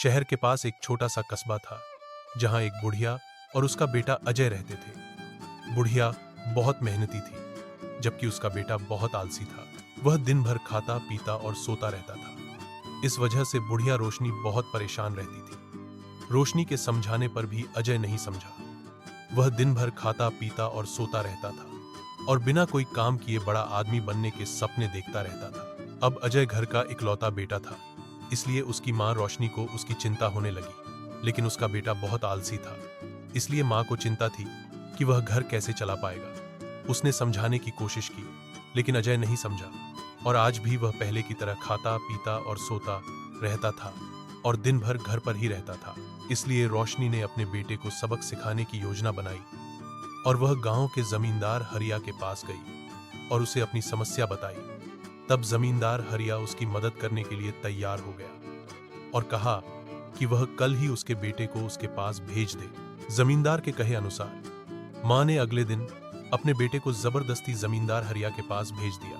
शहर के पास एक छोटा सा कस्बा था जहां एक बुढ़िया और उसका बेटा अजय रहते थे। बुढ़िया बहुत मेहनती थी जबकि उसका बेटा बहुत आलसी था। वह दिन भर खाता पीता और सोता रहता था। इस वजह से बुढ़िया रोशनी बहुत परेशान रहती थी। रोशनी के समझाने पर भी अजय नहीं समझा। वह दिन भर खाता पीता और सोता रहता था और बिना कोई काम किए बड़ा आदमी बनने के सपने देखता रहता था। अब अजय घर का इकलौता बेटा था, इसलिए उसकी माँ रोशनी को उसकी चिंता होने लगी। लेकिन उसका बेटा बहुत आलसी था, इसलिए माँ को चिंता थी कि वह घर कैसे चला पाएगा। उसने समझाने की कोशिश की, लेकिन अजय नहीं समझा और आज भी वह पहले की तरह खाता पीता और सोता रहता था और दिन भर घर पर ही रहता था। इसलिए रोशनी ने अपने बेटे को सबक सिखाने की योजना बनाई और वह गांव के जमींदार हरिया के पास गई और उसे अपनी समस्या बताई। तब जमींदार हरिया उसकी मदद करने के लिए तैयार हो गया और कहा कि वह कल ही उसके बेटे को उसके पास भेज दे। जमींदार के कहे अनुसार मां ने अगले दिन अपने बेटे को जबरदस्ती जमींदार हरिया के पास भेज दिया।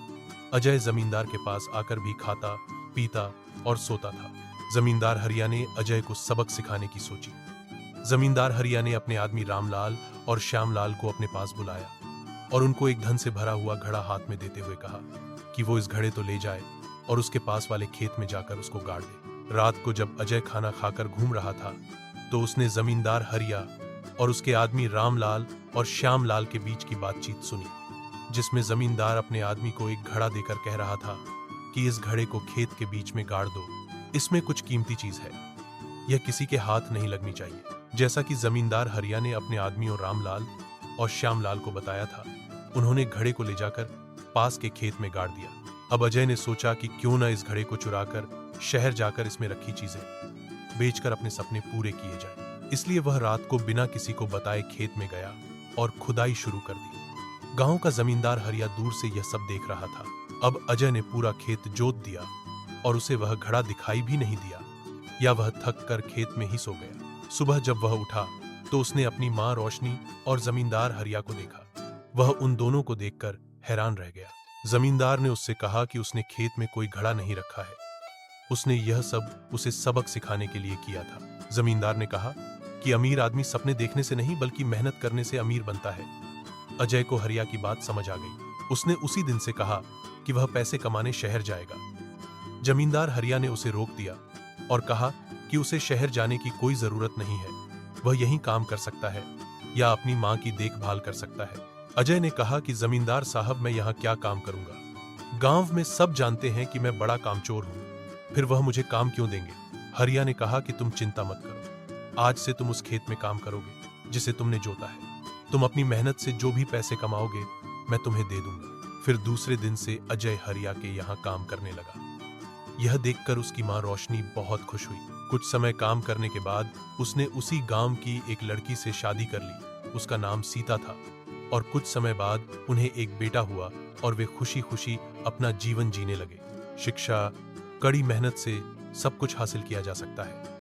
अजय जमींदार के पास आकर भी खाता पीता और सोता था। जमींदार हरिया ने अजय को सबक सिखाने की सोची। जमींदार हरिया ने अपने आदमी रामलाल और श्यामलाल को अपने पास बुलाया और उनको एक धन से भरा हुआ घड़ा हाथ में देते हुए कहा कि वो इस घड़े तो ले जाए और उसके पास वाले खेत में जाकर उसको गाड़ दे। रात को जब अजय खाना खाकर घूम रहा था तो उसने जमींदार हरिया और उसके आदमी रामलाल और श्यामलाल के बीच की बातचीत सुनी, जिसमें जमींदार अपने आदमी को एक घड़ा देकर कह रहा था कि इस घड़े को खेत के बीच में गाड़ दो, इसमें कुछ कीमती चीज है, यह किसी के हाथ नहीं लगनी चाहिए। जैसा कि जमींदार हरिया ने अपने आदमियों रामलाल और श्यामलाल को बताया था, उन्होंने घड़े को ले जाकर पास के खेत में गाड़ दिया। अब अजय ने सोचा कि क्यों न इस घड़े को चुराकर शहर जाकर इसमें रखी चीजें बेचकर अपने सपने पूरे किए जाए। इसलिए वह रात को बिना किसी को बताए खेत में गया और खुदाई शुरू कर दी। गांव का जमींदार हरिया दूर से यह सब देख रहा था। अब अजय ने पूरा खेत जोत दिया और उसे वह घड़ा दिखाई भी नहीं दिया, या वह थक कर खेत में ही सो गया। सुबह जब वह उठा तो उसने अपनी मां रोशनी और जमींदार हरिया को देखा। वह उन दोनों को देखकर हैरान रह गया। जमींदार ने उससे कहा कि उसने खेत में कोई घड़ा नहीं रखा है, उसने यह सब उसे सबक सिखाने के लिए किया था। जमींदार ने कहा कि अमीर आदमी सपने देखने से नहीं बल्कि मेहनत करने से अमीर बनता है। अजय को हरिया की बात समझ आ गई। उसने उसी दिन से कहा कि वह पैसे कमाने शहर जाएगा। जमींदार हरिया ने उसे रोक दिया और कहा कि उसे शहर जाने की कोई जरूरत नहीं है, वह यहीं काम कर सकता है या अपनी मां की देखभाल कर सकता है। अजय ने कहा कि जमींदार साहब, मैं यहाँ क्या काम करूंगा? गांव में सब जानते हैं कि मैं बड़ा कामचोर हूं, फिर वह मुझे काम क्यों देंगे? हरिया ने कहा कि तुम चिंता मत करो, आज से तुम उस खेत में काम करोगे जिसे तुमने जोता है। तुम अपनी मेहनत से जो भी पैसे कमाओगे मैं तुम्हें दे दूंगा। फिर दूसरे दिन से अजय हरिया के यहाँ काम करने लगा। यह देखकर उसकी मां रोशनी बहुत खुश हुई। कुछ समय काम करने के बाद उसने उसी गांव की एक लड़की से शादी कर ली। उसका नाम सीता था और कुछ समय बाद उन्हें एक बेटा हुआ और वे खुशी खुशी अपना जीवन जीने लगे। शिक्षा, कड़ी मेहनत से सब कुछ हासिल किया जा सकता है।